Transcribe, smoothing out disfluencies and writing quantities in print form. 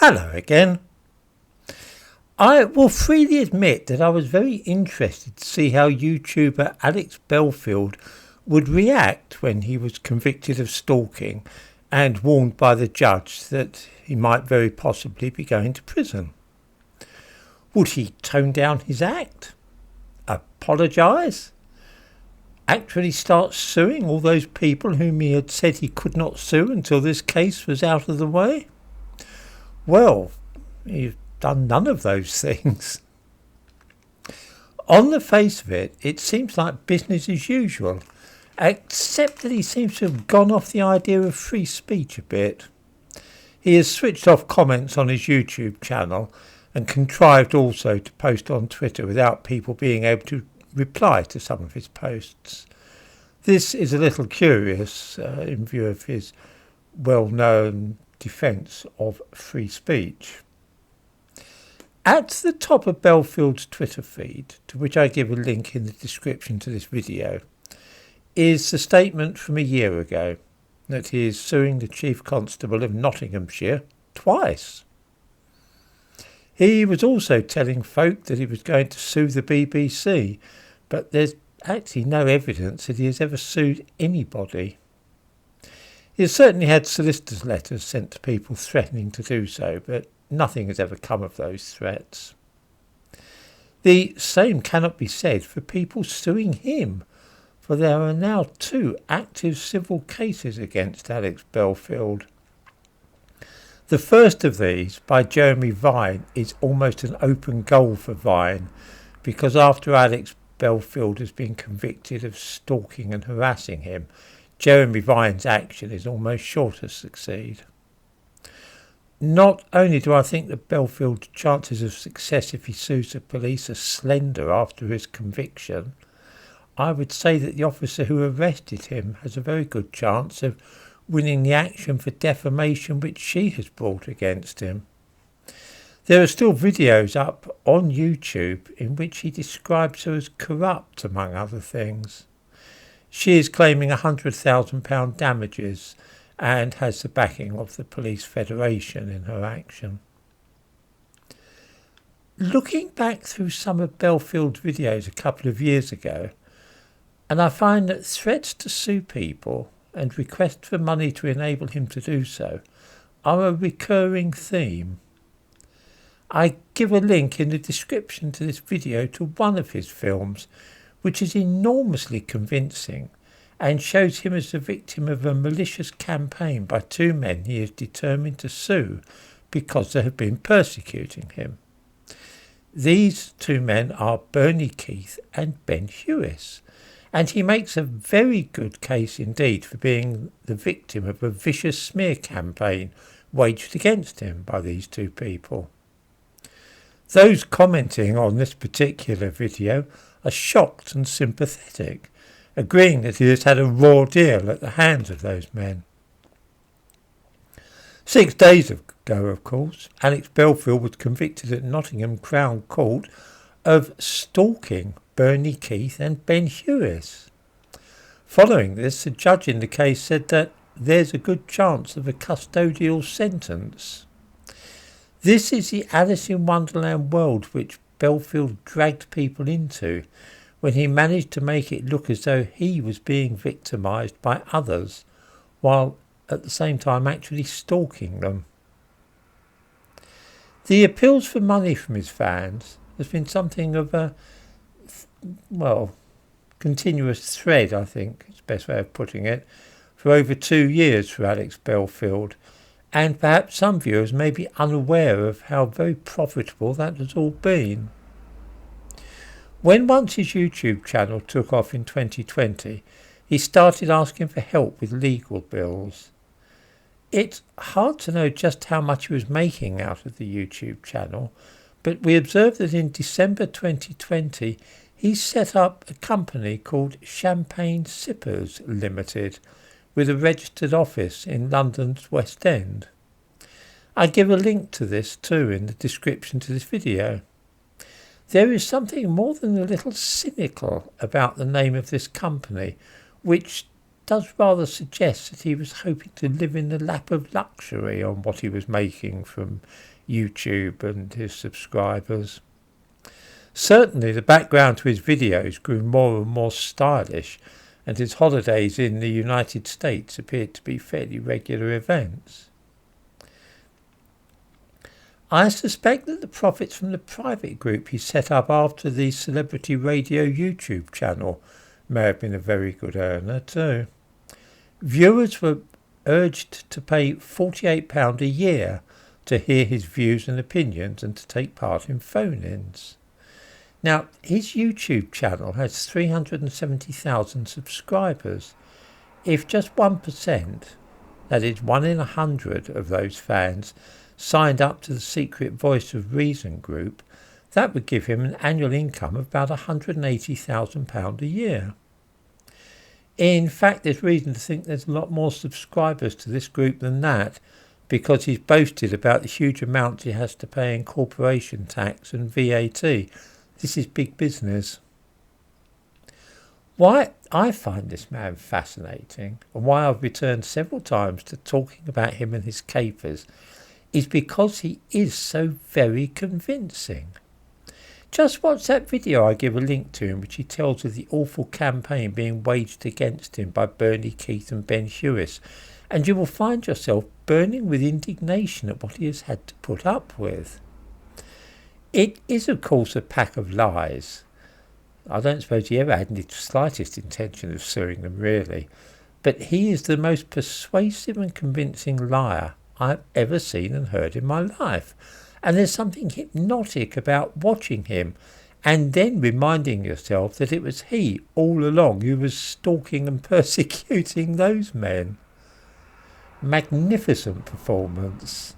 Hello again. I will freely admit that I was very interested to see how YouTuber Alex Belfield would react when he was convicted of stalking and warned by the judge that he might very possibly be going to prison. Would he tone down his act? Apologise? Actually start suing all those people whom he had said he could not sue until this case was out of the way? Well, he's done none of those things. On the face of it, it seems like business as usual, except that he seems to have gone off the idea of free speech a bit. He has switched off comments on his YouTube channel and contrived also to post on Twitter without people being able to reply to some of his posts. This is a little curious in view of his well-known defence of free speech. At the top of Belfield's Twitter feed, to which I give a link in the description to this video, is the statement from a year ago that he is suing the Chief Constable of Nottinghamshire twice. He was also telling folk that he was going to sue the BBC, but there's actually no evidence that he has ever sued anybody. He has certainly had solicitors' letters sent to people threatening to do so, but nothing has ever come of those threats. The same cannot be said for people suing him, for there are now 2 active civil cases against Alex Belfield. The first of these, by Jeremy Vine, is almost an open goal for Vine, because after Alex Belfield has been convicted of stalking and harassing him, Jeremy Vine's action is almost sure to succeed. Not only do I think that Belfield's chances of success if he sues the police are slender after his conviction, I would say that the officer who arrested him has a very good chance of winning the action for defamation which she has brought against him. There are still videos up on YouTube in which he describes her as corrupt, among other things. She is claiming £100,000 damages and has the backing of the Police Federation in her action. Looking back through some of Belfield's videos a couple of years ago, and I find that threats to sue people and requests for money to enable him to do so are a recurring theme. I give a link in the description to this video to one of his films, which is enormously convincing and shows him as the victim of a malicious campaign by 2 men he is determined to sue because they have been persecuting him. These 2 men are Bernie Keith and Ben Hewis, and he makes a very good case indeed for being the victim of a vicious smear campaign waged against him by these 2 people. Those commenting on this particular video are shocked and sympathetic, agreeing that he has had a raw deal at the hands of those men. 6 days ago, of course, Alex Belfield was convicted at Nottingham Crown Court of stalking Bernie Keith and Ben Hewis. Following this, the judge in the case said that there's a good chance of a custodial sentence. This is the Alice in Wonderland world which Belfield dragged people into when he managed to make it look as though he was being victimised by others, while at the same time actually stalking them. The appeals for money from his fans has been something of a, continuous thread, I think is the best way of putting it, for over 2 years for Alex Belfield, and perhaps some viewers may be unaware of how very profitable that has all been. When once his YouTube channel took off in 2020, he started asking for help with legal bills. It's hard to know just how much he was making out of the YouTube channel, but we observed that in December 2020 he set up a company called Champagne Sippers Limited with a registered office in London's West End. I give a link to this too in the description to this video. There is something more than a little cynical about the name of this company, which does rather suggest that he was hoping to live in the lap of luxury on what he was making from YouTube and his subscribers. Certainly the background to his videos grew more and more stylish, and his holidays in the United States appeared to be fairly regular events. I suspect that the profits from the private group he set up after the celebrity radio YouTube channel may have been a very good earner too. Viewers were urged to pay £48 a year to hear his views and opinions and to take part in phone-ins. Now, his YouTube channel has 370,000 subscribers. If just 1%, that is 1 in 100 of those fans, signed up to the secret Voice of Reason group, that would give him an annual income of about £180,000 a year. In fact, there's reason to think there's a lot more subscribers to this group than that, because he's boasted about the huge amounts he has to pay in corporation tax and VAT. This is big business. Why I find this man fascinating, and why I've returned several times to talking about him and his capers, is because he is so very convincing. Just watch that video I give a link to in which he tells of the awful campaign being waged against him by Bernie Keith and Ben Hewis, and you will find yourself burning with indignation at what he has had to put up with. It is of course a pack of lies. I don't suppose he ever had any slightest intention of suing them really, but he is the most persuasive and convincing liar I've ever seen and heard in my life, and there's something hypnotic about watching him and then reminding yourself that it was he all along who was stalking and persecuting those men. Magnificent performance.